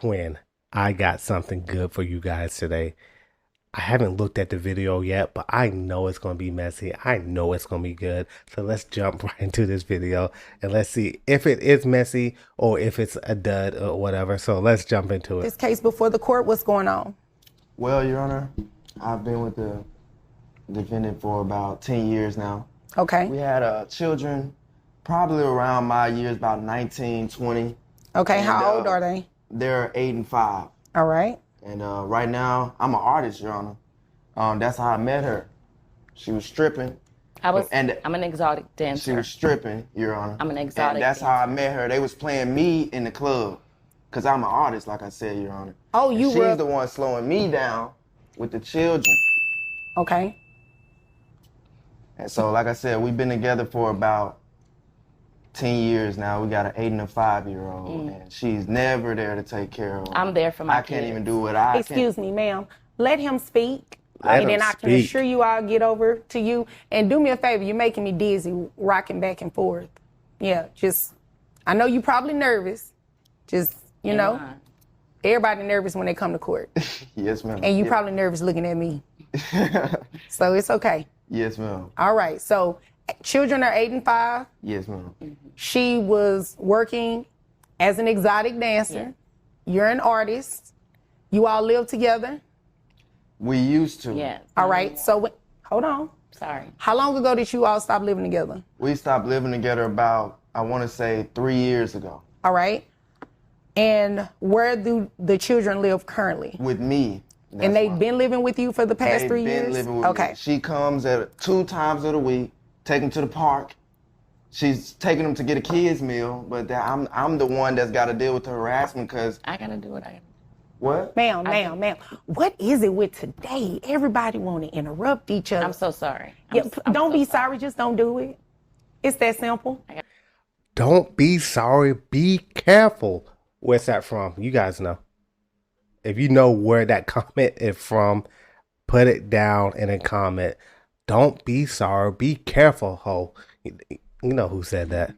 Twin, I got something good for you guys today. I haven't looked at the video yet, but I know it's going to be messy. I know it's going to be good. So let's jump right into this video and let's see if it is messy or if it's a dud or whatever. So let's jump into it. This case before the court, what's going on? Well, Your Honor, I've been with the defendant for about 10 years now. Okay. We had children probably around my years, about 19, 20. Okay, And, how old are they? They're 8 and 5. All right. And right now, I'm an artist, Your Honor. That's how I met her. She was stripping. I'm an exotic dancer. She was stripping, Your Honor. I'm an exotic And that's dancer. how I met her. They was playing me in the club. Because I'm an artist, like I said, Your Honor. Oh, And you she's were... the one slowing me down with the children. Okay. And so, like I said, we've been together for about 10 years now. We got an 8 and a 5-year-old, and she's never there to take care of them. I'm there for my I can't kids. even do what I Excuse me, ma'am. Let him speak. Let and him then I can speak. assure you I'll get over to you. And do me a favor, you're making me dizzy, rocking back and forth. Yeah, just, I know you're probably nervous. Just, you know, everybody nervous when they come to court. Yes, ma'am. And you probably nervous looking at me. So it's okay. Yes, ma'am. All right, so children are 8 and 5. Yes, ma'am. She was working as an exotic dancer. You're an artist. You all live together. We used to. Yes. All right, so hold on. Sorry. How long ago did you all stop living together? We stopped living together about, I want to say, 3 years ago. All right. And where do the children live currently? With me. And they've been living with you for the past 3 years? They've been living with okay. me. She comes at 2 times of the week, take them to the park. She's taking them to get a kids meal, but I'm the one that's got to deal with the harassment because I gotta do what I gotta do. what? Ma'am, what is it with today? Everybody want to interrupt each other. I'm so sorry. Don't be sorry, just don't do it. It's that simple. Don't be sorry. Be careful. Where's that from? You guys know. If you know where that comment is from, put it down in a comment. Don't be sorry. Be careful, ho. You know who said that.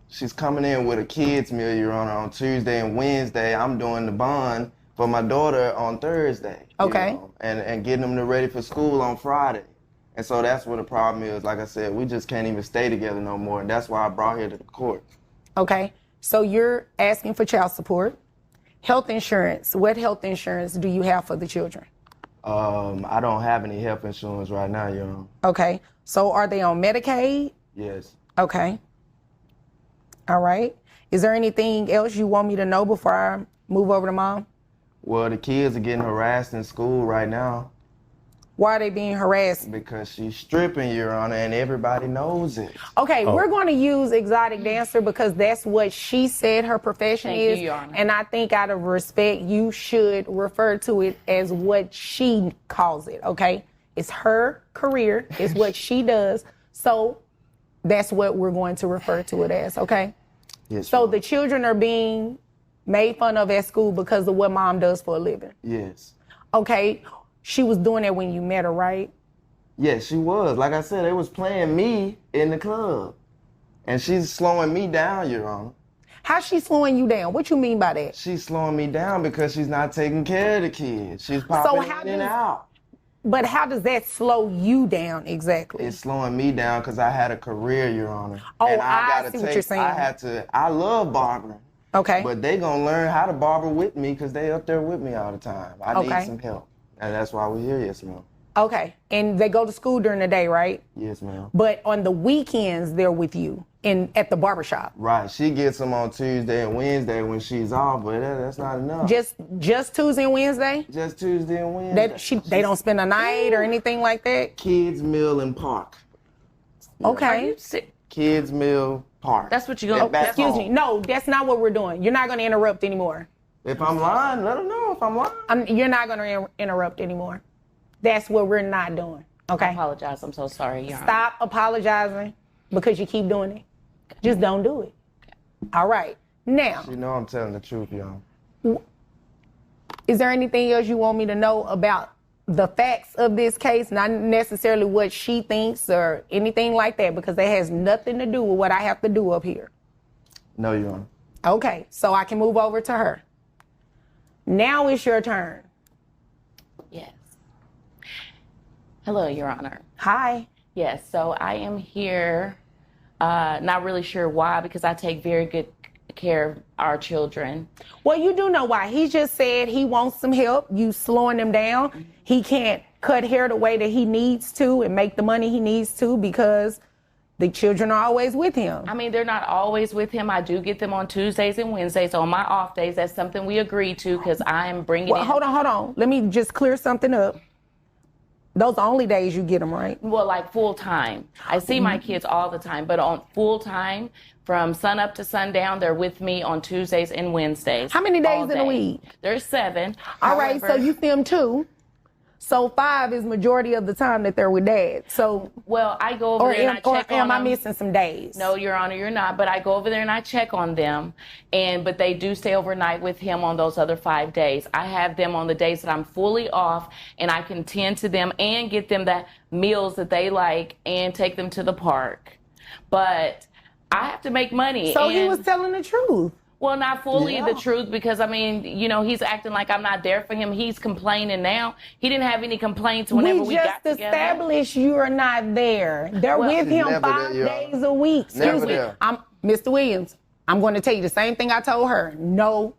She's coming in with a kids meal, Your Honor, on Tuesday and Wednesday. I'm doing the bond for my daughter on Thursday. Okay. And getting them ready for school on Friday. And so that's what the problem is. Like I said, we just can't even stay together no more. And that's why I brought her to the court. Okay. So you're asking for child support. Health insurance. What health insurance do you have for the children? I don't have any health insurance right now, Your Honor. Okay. So are they on Medicaid? Yes. Okay. All right. Is there anything else you want me to know before I move over to mom? Well, the kids are getting harassed in school right now Why are they being harassed? because she's stripping, Your Honor, and everybody knows it. Okay, we're going to use exotic dancer because that's what she said her profession Thank is. you, Your Honor. And I think out of respect, you should refer to it as what she calls it, okay? It's her career, it's what she does. So that's what we're going to refer to it as, okay? Yes. So Your the children are being made fun of at school because of what mom does for a living. Yes. Okay, she was doing that when you met her, right? Yes, she was. Like I said, they was playing me in the club. And she's slowing me down, Your Honor. How's she slowing you down? What you mean by that? She's slowing me down because she's not taking care of the kids. She's popping how in and does- out. But how does that slow you down exactly? It's slowing me down because I had a career, Your Honor. Oh, and I gotta see what you're saying. I love barbering. Okay. But they gonna learn how to barber with me because they up there with me all the time. I Okay. need some help. And that's why we're here, yes, ma'am. Okay. And they go to school during the day, right? Yes, ma'am. But on the weekends, they're with you at the barbershop. Right, she gets them on Tuesday and Wednesday when she's off, but that's not enough. Just Tuesday and Wednesday? Just Tuesday and Wednesday. They don't spend a night or anything like that? Kids Meal and Park. Okay. Kids Meal Park. That's what you're gonna. Back Excuse me. home. No, that's not what we're doing. You're not going to interrupt anymore. If I'm lying, let them know if I'm lying. You're not going to interrupt anymore. That's what we're not doing. I Okay? apologize. I'm so sorry, Your Honor. Stop apologizing because you keep doing it. Just don't do it. All right. Now, You know I'm telling the truth, y'all. is there anything else you want me to know about the facts of this case? Not necessarily what she thinks or anything like that, because that has nothing to do with what I have to do up here. No, Your Honor. Okay, so I can move over to her. Now it's your turn. Yes. Hello, Your Honor. Hi. Yes, so I am here, not really sure why, because I take very good care of our children. Well, you do know why. He just said he wants some help. You slowing him down. He can't cut hair the way that he needs to and make the money he needs to because the children are always with him. I mean, they're not always with him. I do get them on Tuesdays and Wednesdays on my off days. That's something we agreed to because I am bringing Well, in. hold on. Let me just clear something up. Those are only days you get them, right? Well, like full time. I see my kids all the time, but on full time, from sun up to sundown, they're with me on Tuesdays and Wednesdays. How many days all in a day. week? There's 7. All right, so you see them 2. So 5 is majority of the time that they're with dad. So, Well, I go over or there and I check on am I them. missing some days? No, Your Honor, you're not. But I go over there and I check on them, but they do stay overnight with him on those other 5 days. I have them on the days that I'm fully off, and I can tend to them and get them the meals that they like and take them to the park. But I have to make money. So he and- was telling the truth. Well, not fully Yeah. the truth, because I mean, he's acting like I'm not there for him. He's complaining now. He didn't have any complaints whenever we just got together. established you are not there. They're Well, with him Never 5 there, Your days Honor. a week. Never Excuse me. there. I'm Mr. Williams. I'm going to tell you the same thing I told her. No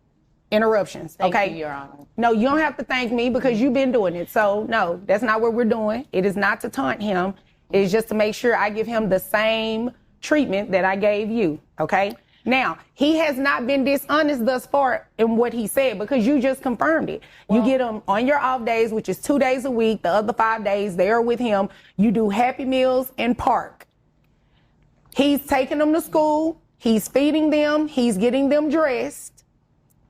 interruptions. Thank okay. you, Your Honor. No, you don't have to thank me because you've been doing it. So no, that's not what we're doing. It is not to taunt him. It's just to make sure I give him the same treatment that I gave you. Okay. Now, he has not been dishonest thus far in what he said because you just confirmed it. You get him on your off days, which is 2 days a week. The other 5 days, they are with him. You do Happy Meals and park. He's taking them to school. He's feeding them. He's getting them dressed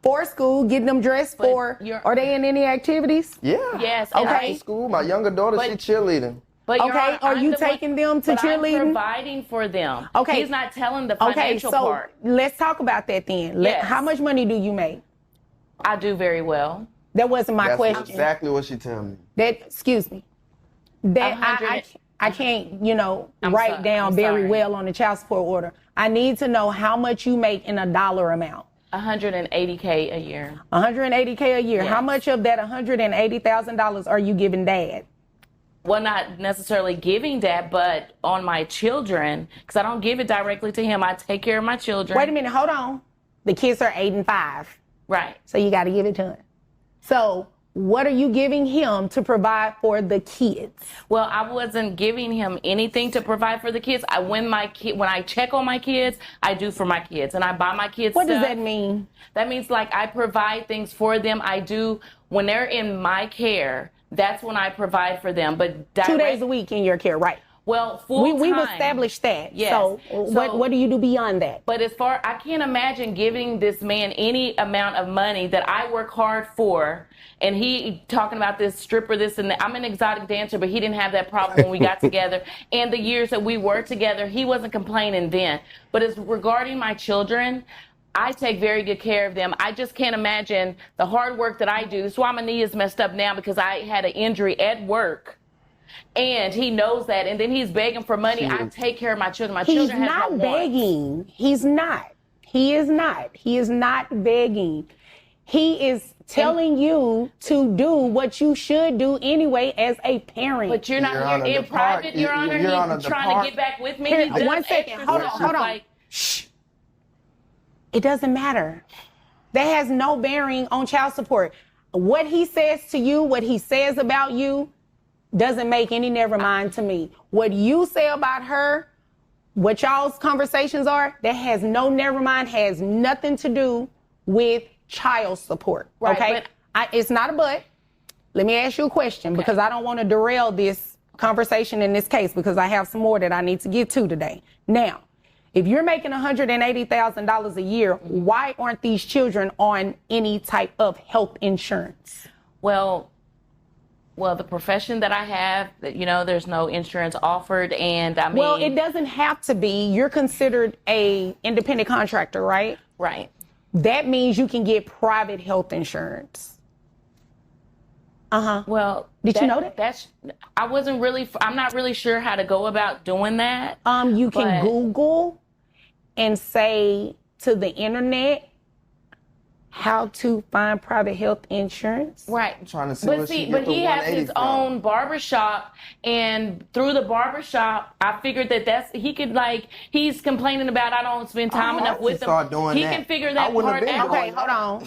for school, getting them dressed But for. you're- Are they in any activities? Yeah. Yes, and Okay. After school, my younger daughter, But- she cheerleading. But Your Okay, Honor, are I'm you the one- taking them to but cheerleading? I'm providing for them. Okay. He's not telling the Okay, financial so part. let's talk about that then. Yes. How much money do you make? I do very well. That wasn't my That's question. exactly what she told me. That, excuse me. That 100 I can't, I'm write sorry, down I'm very sorry. well on the child support order. I need to know how much you make in a dollar amount. $180K a year. $180K a year. Yes. How much of that $180,000 are you giving dad? Well, not necessarily giving that, but on my children, because I don't give it directly to him. I take care of my children. Wait a minute, hold on. The kids are 8 and 5, Right. so you got to give it to him. So what are you giving him to provide for the kids? Well, I wasn't giving him anything to provide for the kids. When I check on my kids, I do for my kids, and I buy my kids What stuff. does that mean? That means like I provide things for them. I do when they're in my care. That's when I provide for them. But 2 days a week in your care, right? Well, full time. We've established that. Yes. So, So- what do you do beyond that? But as far, I can't imagine giving this man any amount of money that I work hard for, and he talking about this stripper, this and that. I'm an exotic dancer, but he didn't have that problem when we got together. And the years that we were together, he wasn't complaining then. But as regarding my children, I take very good care of them. I just can't imagine the hard work that I do. That's why my knee is messed up now, because I had an injury at work. And he knows that, and then he's begging for money. I take care of my children. My He's children have not no wants. begging. He's not. He is not. He is not begging. He is telling you to do what you should do anyway as a parent. But you're not Your here Honor, in the private, park- Your Honor. Your Honor, He's the trying park- to get back with me. Here, He does one second. extra Hold on, stuff, hold on. like- Shh. It doesn't matter. That has no bearing on child support. What he says to you, what he says about you, doesn't make any never mind to me. What you say about her, what y'all's conversations are, that has no never mind, has nothing to do with child support. Right, okay? It's not a but. Let me ask you a question because I don't want to derail this conversation in this case because I have some more that I need to get to today. Now, if you're making $180,000 a year, why aren't these children on any type of health insurance? Well, the profession that I have, there's no insurance offered, and I mean, Well, it doesn't have to be. You're considered a independent contractor, right? right. That means you can get private health insurance. Well, Did you know that? I'm not really sure how to go about doing that. You can But- Google and say to the internet how to find private health insurance. Right. I'm trying to see But what see, she but get the he has 180 his from. own barbershop, and through the barbershop, I figured he could, like, he's complaining about I don't spend time I enough have to with him. start doing He that. can figure I that wouldn't part have been out. doing Okay,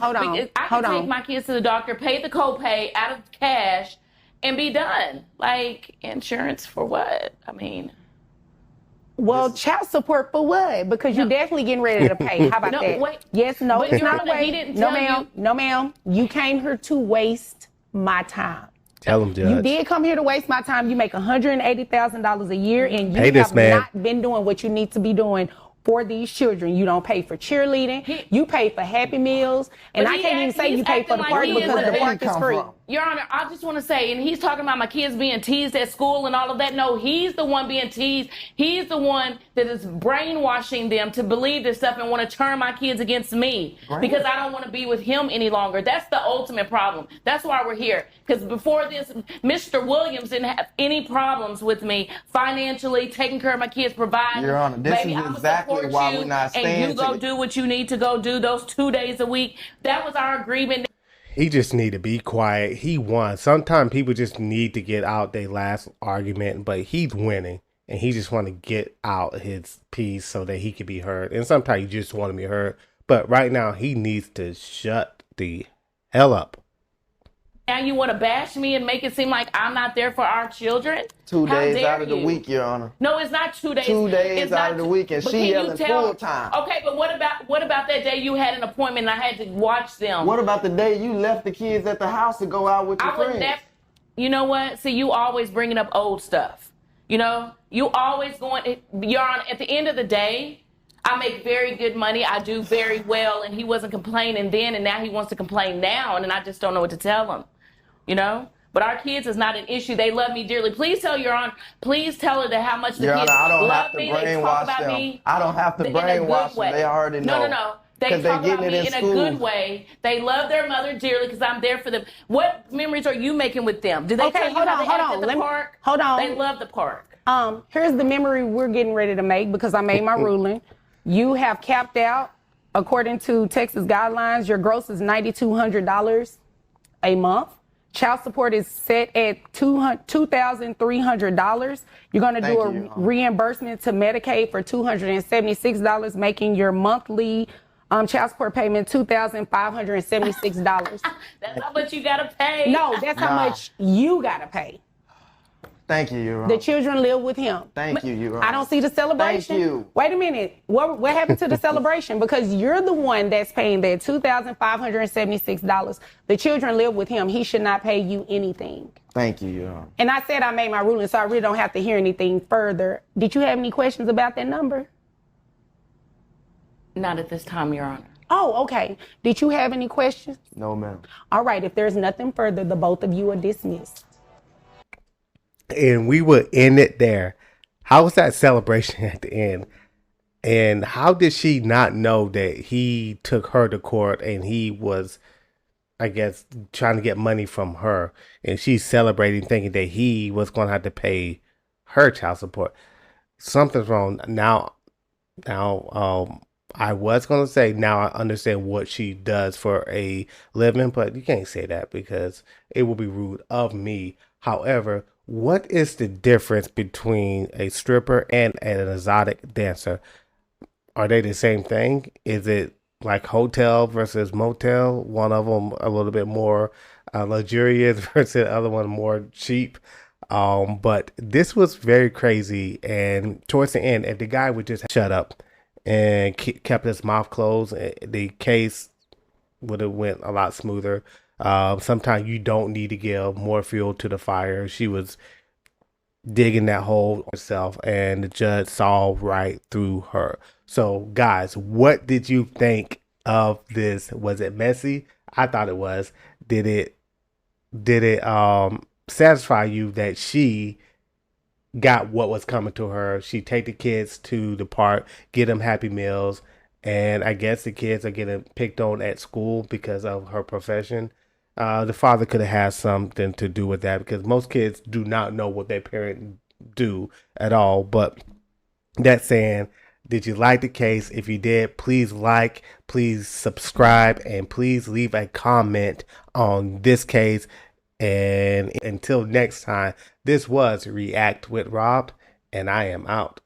hold on. Because I can take my kids to the doctor, pay the copay out of cash, and be done. Like, insurance for what? I mean, Well, child support for what? Because you're definitely getting ready to pay. How about No, that? wait. Yes, no, But it's Your not a Honor, he wait. didn't No, tell ma'am. you- No, ma'am. You came here to waste my time. Tell him, Judge. You did come here to waste my time. You make $180,000 a year, and you Pay this have man. not been doing what you need to be doing for these children. You don't pay for cheerleading. You pay for Happy Meals, and But I he can't even act- say he's you pay for acting the like park he is because a- the Where park he is come free. from? Your Honor, I just want to say, and he's talking about my kids being teased at school and all of that. No, he's the one being teased. He's the one that is brainwashing them to believe this stuff and want to turn my kids against me because I don't want to be with him any longer. That's the ultimate problem. That's why we're here. Because before this, Mr. Williams didn't have any problems with me financially, taking care of my kids, providing. Your Honor, this Baby, is I'ma exactly support why you, we're not and staying you go together. do what you need to go do those 2 days a week. That was our agreement. He just need to be quiet. He won. Sometimes people just need to get out their last argument, but he's winning, and he just want to get out his piece so that he can be heard. And sometimes you just want to be heard, but right now he needs to shut the hell up. Now you want to bash me and make it seem like I'm not there for our children? 2 How days dare out of the you? week, Your Honor. No, it's not 2 days. 2 days It's out not of the two- week, and but she can you yelling tell- full time. Okay, but what about that day you had an appointment and I had to watch them? What about the day you left the kids at the house to go out with your I would friends? never. You know what? See, you always bringing up old stuff. You know, you always going. You're on. At the end of the day, I make very good money. I do very well, and he wasn't complaining then, and now he wants to complain now, and I just don't know what to tell him. You know. But our kids is not an issue. They love me dearly. Please tell Your Honor. Please tell her that how much the Your kids Honor, I don't love have to me. They talk brainwash about them. me. I don't have to in a good brainwash them. way. They already know. No. They 'Cause they talk about getting it me in in a school. good way. They love their mother dearly because I'm there for them. What memories are you making with them? Do they Okay, tell you hold how on, they hold act on. at the Let me- park? hold on. They love the park. Here's the memory we're getting ready to make because I made my ruling. You have capped out, according to Texas guidelines, your gross is $9,200 a month. Child support is set at $2,300. You're going to do Thank a you, Your Honor. reimbursement to Medicaid for $276, making your monthly child support payment $2,576. That's how much you gotta pay. No, that's how Nah. much you got to pay. Thank you, Your Honor. The children live with him. Thank you, Your Honor. I don't see the celebration. Thank you. Wait a minute. What happened to the celebration? Because you're the one that's paying that $2,576. The children live with him. He should not pay you anything. Thank you, Your Honor. And I said I made my ruling, so I really don't have to hear anything further. Did you have any questions about that number? Not at this time, Your Honor. Oh, okay. Did you have any questions? No, ma'am. All right. If there's nothing further, the both of you are dismissed. And we would end it there. How was that celebration at the end? And how did she not know that he took her to court and he was, I guess, trying to get money from her, and she's celebrating thinking that he was going to have to pay her child support? Something's wrong. Now, I was going to say, now I understand what she does for a living, but you can't say that because it will be rude of me. However, what is the difference between a stripper and an exotic dancer? Are they the same thing? Is it like hotel versus motel? One of them a little bit more luxurious versus the other one more cheap. But this was very crazy. And towards the end, if the guy would just shut up and kept his mouth closed, the case would have went a lot smoother. Sometimes you don't need to give more fuel to the fire. She was digging that hole herself, and the judge saw right through her. So, guys, what did you think of this? Was it messy? I thought it was. Did it satisfy you that she got what was coming to her? She take the kids to the park, get them Happy Meals, and I guess the kids are getting picked on at school because of her profession. The father could have had something to do with that because most kids do not know what their parents do at all. But that saying, Did you like the case? If you did, please like, please subscribe, and please leave a comment on this case. And until next time, this was React with Rob, and I am out.